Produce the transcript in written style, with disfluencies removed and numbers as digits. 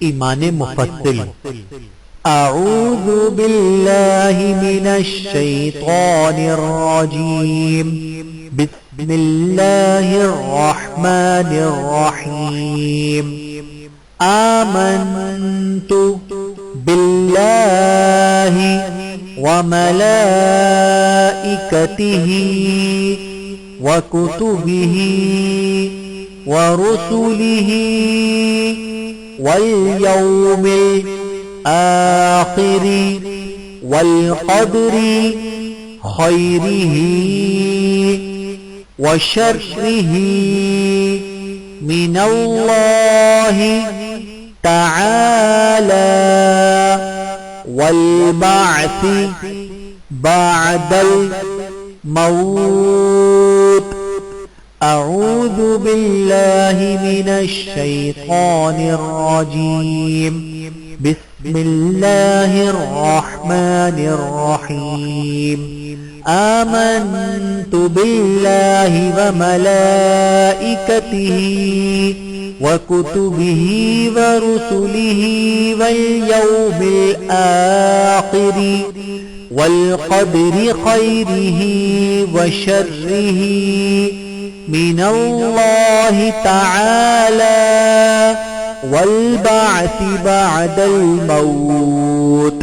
ईमान मुफस्सिल। अऊज़ु बिल्लाहि मिनश्शैतानिर रजीम। बिस्मिल्लाहिर रहमानिर रहीम। आमन्तु बिल्लाहि व मलाइकतिही व कुतुबिही व रुसुलिही वल यौमिल आखिरी वल क़द्रि खैरिही व शर्रिही मिनल्लाहि तआला वल बअसी बअदल मौत। अऊज़ु बिल्लाहि मिनश्शैतानिर रजीम। बिस्मिल्लाहिर रहमानिर रहीम। आमन्तु बिल्लाहि व मलाइकतिही व कुतुबिही व रुसुलिही वल यौमिल आखिरी वल क़द्रि खैरिही व शर्रिही मिनल्लाहि तआला वल बअसी बअदल मौत।